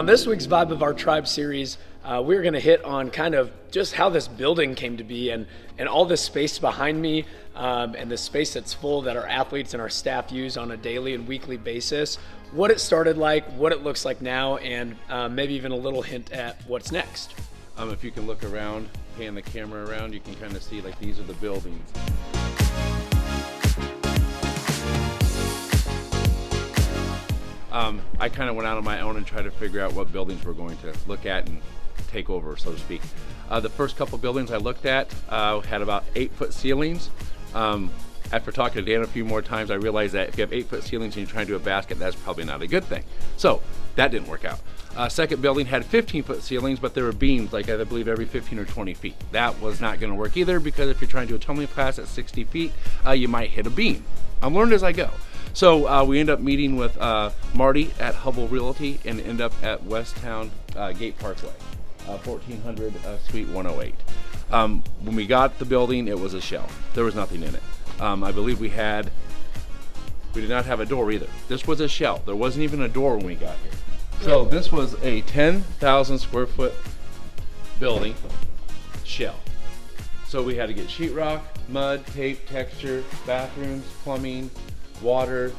on this week's Vibe of Our Tribe series, we're going to hit on kind of just how this building came to be and all this space behind me and the space that's full that our athletes and our staff use on a daily and weekly basis, what it started like, what it looks like now, and maybe even a little hint at what's next. If you can look around, pan the camera around, you can kind of see like these are the buildings. I kind of went out on my own and tried to figure out what buildings we're going to look at and take over, so to speak. The first couple buildings I looked at had about 8-foot ceilings. After talking to Dan a few more times, I realized that if you have 8-foot ceilings and you're trying to do a basket, that's probably not a good thing. So that didn't work out. Second building had 15-foot ceilings, but there were beams, like I believe every 15 or 20 feet. That was not going to work either, because if you're trying to do a tumbling class at 60 feet, you might hit a beam. I'm learning as I go. So we end up meeting with Marty at Hubble Realty and end up at Westtown Gate Parkway, 1400 Suite 108. When we got the building, it was a shell. There was nothing in it. I believe we did not have a door either. This was a shell. There wasn't even a door when we got here. So this was a 10,000 square foot building shell. So we had to get sheetrock, mud, tape, texture, bathrooms, plumbing, water,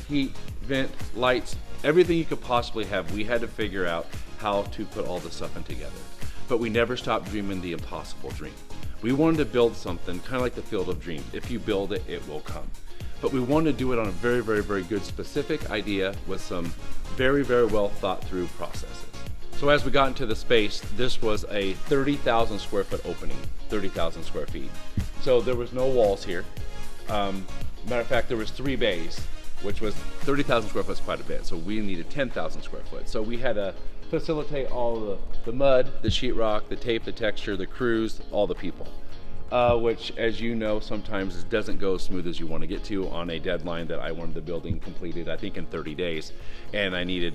heat, vent, lights, everything you could possibly have. We had to figure out how to put all this stuff in together. But we never stopped dreaming the impossible dream. We wanted to build something kind of like the Field of Dreams. If you build it, it will come. But we wanted to do it on a very, very, very good specific idea with some very, very well thought through processes. So as we got into the space, this was a 30,000 square foot opening, 30,000 square feet. So there was no walls here. Matter of fact, there was 3 bays, which was 30,000 square foot is quite a bit. So we needed 10,000 square foot. So we had to facilitate all the mud, the sheetrock, the tape, the texture, the crews, all the people. Which, as you know, sometimes doesn't go as smooth as you want to get to on a deadline that I wanted the building completed, I think in 30 days, and I needed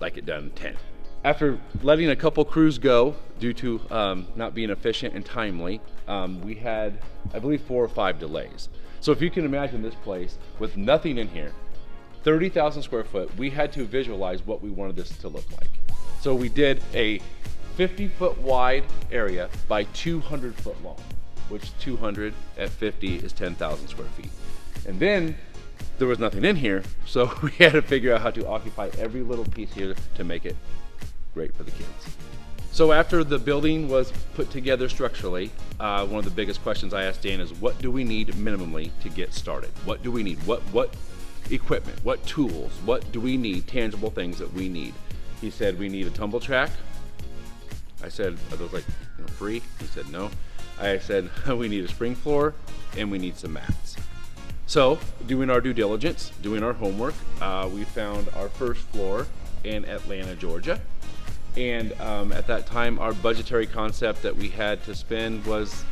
like it done in 10. After letting a couple crews go due to not being efficient and timely, we had, I believe, 4 or 5 delays. So if you can imagine this place with nothing in here, 30,000 square foot, we had to visualize what we wanted this to look like. So we did a 50-foot wide area by 200-foot long, which 200 at 50 is 10,000 square feet. And then there was nothing in here, so we had to figure out how to occupy every little piece here to make it great for the kids. So after the building was put together structurally, one of the biggest questions I asked Dan is, what do we need minimally to get started? What do we need? What equipment? What tools? What do we need? Tangible things that we need. He said, we need a tumble track. I said, are those like free? He said, no. I said, we need a spring floor and we need some mats. So doing our due diligence, doing our homework, we found our first floor in Atlanta, Georgia. And at that time, our budgetary concept that we had to spend was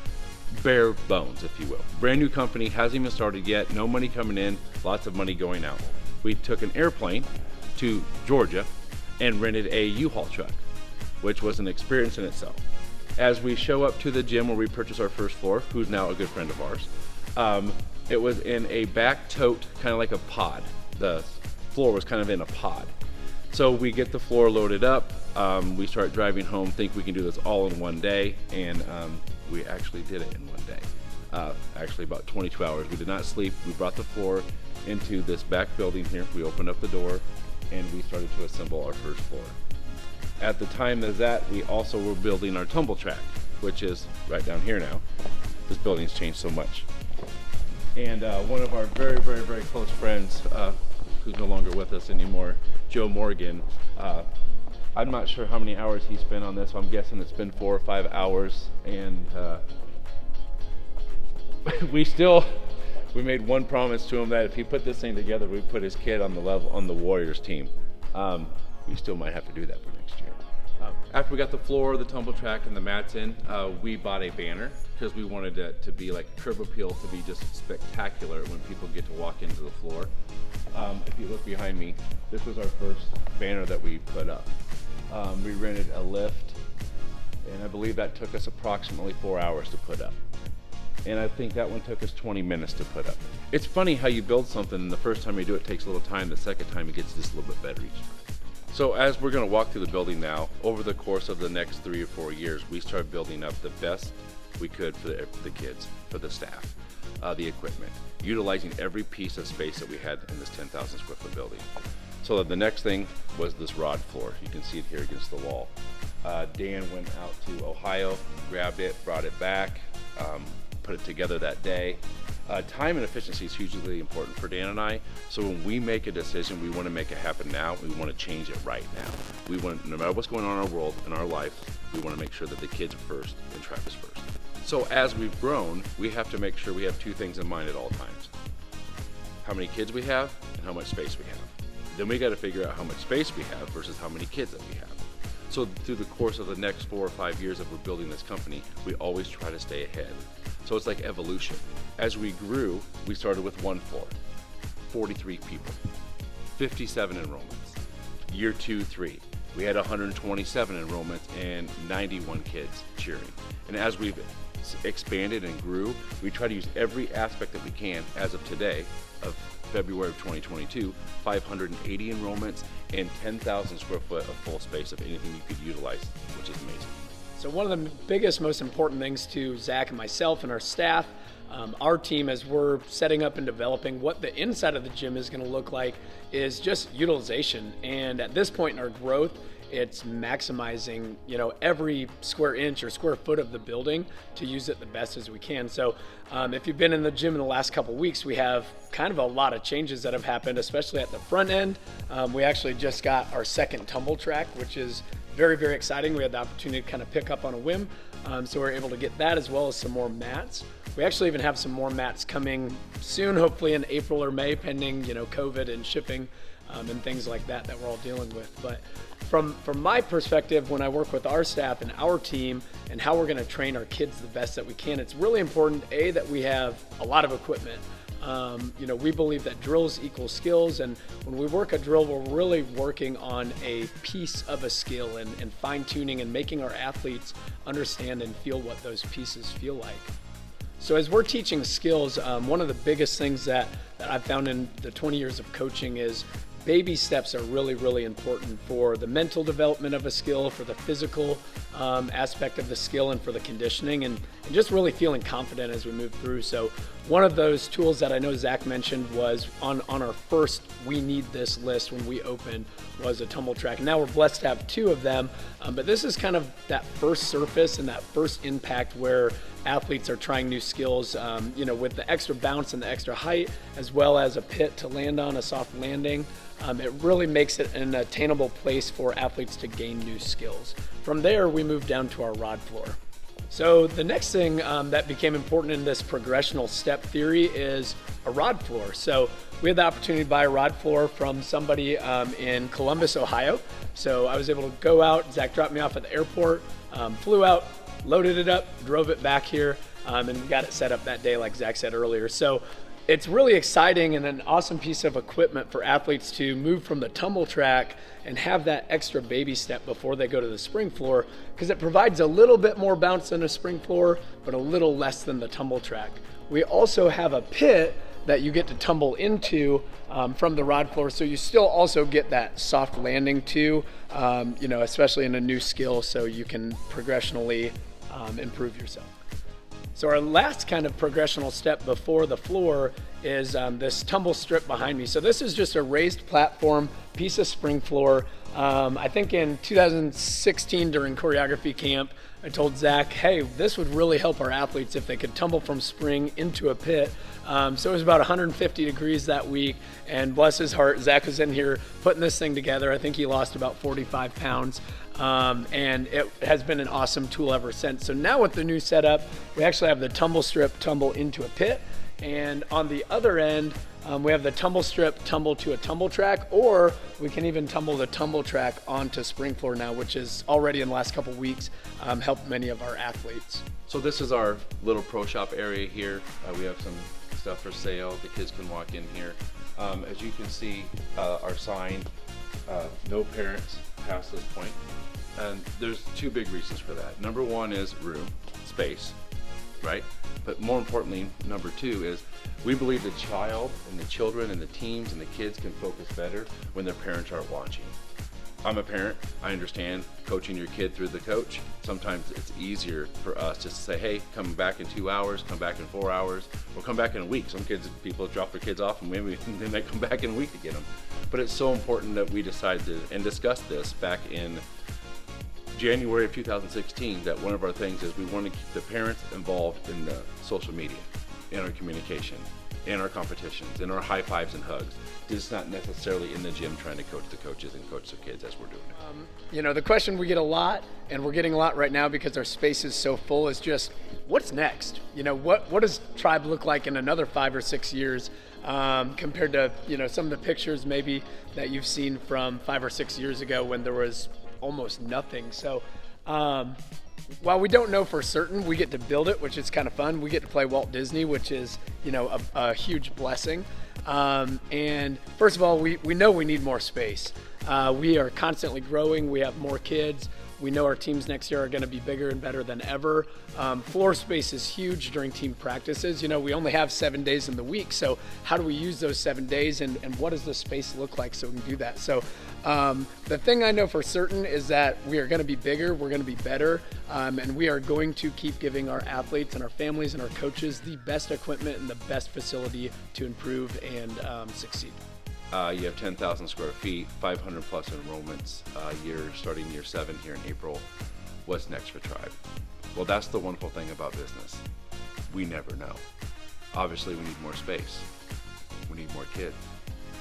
bare bones, if you will. Brand new company, hasn't even started yet, no money coming in, lots of money going out. We took an airplane to Georgia and rented a U-Haul truck, which was an experience in itself. As we show up to the gym where we purchased our first floor, who's now a good friend of ours, it was in a back tote, kind of like a pod. The floor was kind of in a pod. So we get the floor loaded up, we start driving home, think we can do this all in one day, and we actually did it in one day. Actually about 22 hours. We did not sleep. We brought the floor into this back building here. We opened up the door and we started to assemble our first floor. At the time of that, we also were building our tumble track, which is right down here now. This building's changed so much. And one of our very, very, very close friends, who's no longer with us anymore, Joe Morgan, I'm not sure how many hours he spent on this, so I'm guessing it's been 4 or 5 hours, and we made one promise to him that if he put this thing together, we'd put his kid on the Warriors team. We still might have to do that for next year. After we got the floor, the tumble track, and the mats in, we bought a banner because we wanted it to be like curb appeal, to be just spectacular when people get to walk into the floor. If you look behind me, this was our first banner that we put up. We rented a lift, and I believe that took us approximately 4 hours to put up. And I think that one took us 20 minutes to put up. It's funny how you build something, and the first time you do it takes a little time, the second time it gets just a little bit better each time. So as we're going to walk through the building now, over the course of the next 3 or 4 years, we started building up the best we could for the kids, for the staff, the equipment, utilizing every piece of space that we had in this 10,000 square foot building. So the next thing was this rod floor. You can see it here against the wall. Dan went out to Ohio, grabbed it, brought it back, put it together that day. Time and efficiency is hugely important for Dan and I. So when we make a decision, we want to make it happen now. We want to change it right now. We want, no matter what's going on in our world, in our life, we want to make sure that the kids are first and Travis first. So as we've grown, we have to make sure we have two things in mind at all times. How many kids we have and how much space we have. Then we got to figure out how much space we have versus how many kids that we have. So through the course of the next 4 or 5 years that we're building this company, we always try to stay ahead. So it's like evolution. As we grew, we started with 1 floor, 43 people, 57 enrollments. Year 2, 3, we had 127 enrollments and 91 kids cheering. And as we've expanded and grew, we try to use every aspect that we can. As of today, of February of 2022, 580 enrollments and 10,000 square foot of full space of anything you could utilize, which is amazing. So one of the biggest, most important things to Zach and myself and our staff, our team, as we're setting up and developing what the inside of the gym is going to look like, is just utilization. And at this point in our growth, it's maximizing, every square inch or square foot of the building to use it the best as we can. So if you've been in the gym in the last couple of weeks, we have kind of a lot of changes that have happened, especially at the front end. We actually just got our second tumble track, which is very, very exciting. We had the opportunity to kind of pick up on a whim. So we're able to get that, as well as some more mats. We actually even have some more mats coming soon, hopefully in April or May, pending, COVID and shipping and things like that we're all dealing with. But from my perspective, when I work with our staff and our team and how we're going to train our kids the best that we can, it's really important, that we have a lot of equipment. We believe that drills equal skills, and when we work a drill, we're really working on a piece of a skill and fine-tuning and making our athletes understand and feel what those pieces feel like. So as we're teaching skills, one of the biggest things that I've found in the 20 years of coaching is baby steps are really, really important for the mental development of a skill, for the physical aspect of the skill, and for the conditioning, and just really feeling confident as we move through. So one of those tools that I know Zach mentioned was on our first We Need This list when we opened was a tumble track. And now we're blessed to have 2 of them, but this is kind of that first surface and that first impact where athletes are trying new skills, with the extra bounce and the extra height, as well as a pit to land on, a soft landing. It really makes it an attainable place for athletes to gain new skills. From there, we move down to our rod floor. So the next thing that became important in this progressional step theory is a rod floor. So we had the opportunity to buy a rod floor from somebody in Columbus, Ohio. So I was able to go out, Zach dropped me off at the airport, flew out, loaded it up, drove it back here, and got it set up that day, like Zach said earlier. So it's really exciting and an awesome piece of equipment for athletes to move from the tumble track and have that extra baby step before they go to the spring floor, because it provides a little bit more bounce than a spring floor, but a little less than the tumble track. We also have a pit that you get to tumble into from the rod floor, so you still also get that soft landing too, especially in a new skill, so you can progressionally improve yourself. So our last kind of progressional step before the floor is this tumble strip behind me. So this is just a raised platform, piece of spring floor. I think in 2016 during choreography camp, I told Zach, hey, this would really help our athletes if they could tumble from spring into a pit. So it was about 150 degrees that week, and bless his heart, Zach was in here putting this thing together. I think he lost about 45 pounds. And it has been an awesome tool ever since. So now with the new setup, we actually have the tumble strip tumble into a pit, and on the other end, we have the tumble strip tumble to a tumble track, or we can even tumble the tumble track onto spring floor now, which is already in the last couple weeks helped many of our athletes. So this is our little pro shop area here. We have some stuff for sale. The kids can walk in here. As you can see, our sign, no parents past this point. And there's 2 big reasons for that. Number 1 is room, space, right? But more importantly, number 2 is we believe the child and the children and the teams and the kids can focus better when their parents aren't watching. I'm a parent. I understand coaching your kid through the coach. Sometimes it's easier for us just to say, hey, come back in 2 hours, come back in 4 hours, or come back in a week. Some people drop their kids off and maybe they might come back in a week to get them. But it's so important that we decided to, and discussed this back in January of 2016, that one of our things is we want to keep the parents involved in the social media, in our communication, in our competitions, in our high fives and hugs. Just not necessarily in the gym trying to coach the coaches and coach the kids as we're doing it. You know, the question we get a lot, and we're getting a lot right now because our space is so full, is just what's next? You know, what does Tribe look like in another 5 or 6 years compared to, you know, some of the pictures maybe that you've seen from 5 or 6 years ago when there was almost nothing. So while we don't know for certain, we get to build it, which is kind of fun. We get to play Walt Disney, which is, you know, a huge blessing. And first of all, we know we need more space. We are constantly growing. We have more kids. We know our teams next year are going to be bigger and better than ever. Floor space is huge during team practices. You know, we only have 7 days in the week. So how do we use those 7 days, and what does the space look like so we can do that? So the thing I know for certain is that we are going to be bigger, we're going to be better, and we are going to keep giving our athletes and our families and our coaches the best equipment and the best facility to improve and succeed. You have 10,000 square feet, 500 plus enrollments starting year 7 here in April. What's next for Tribe? Well, that's the wonderful thing about business. We never know. Obviously, we need more space. We need more kids.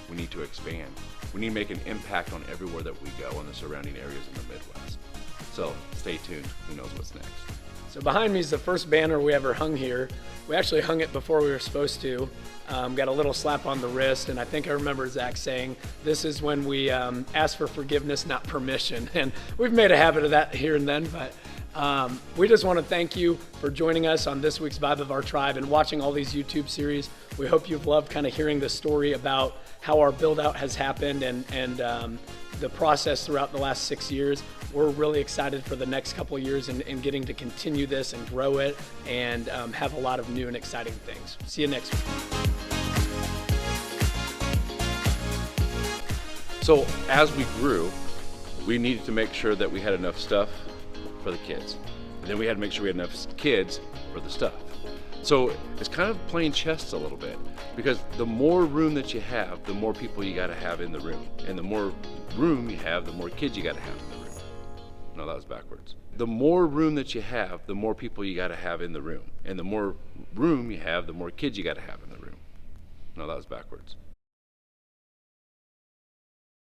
We need to expand. We need to make an impact on everywhere that we go in the surrounding areas in the Midwest. So stay tuned. Who knows what's next? So behind me is the first banner we ever hung here. We actually hung it before we were supposed to. Got a little slap on the wrist, and I think I remember Zach saying, this is when we ask for forgiveness, not permission. And we've made a habit of that here and then, but we just want to thank you for joining us on this week's Vibe of Our Tribe and watching all these YouTube series. We hope you've loved kind of hearing the story about how our build out has happened and the process throughout the last 6 years. We're really excited for the next couple of years and getting to continue this and grow it and have a lot of new and exciting things. See you next week. So as we grew, we needed to make sure that we had enough stuff for the kids. And then we had to make sure we had enough kids for the stuff. So it's kind of playing chess a little bit, because the more room that you have, the more people you got to have in the room. And the more room you have, the more kids you got to have in the room. No, that was backwards. The more room that you have, the more people you got to have in the room. And the more room you have, the more kids you got to have in the room. No, that was backwards.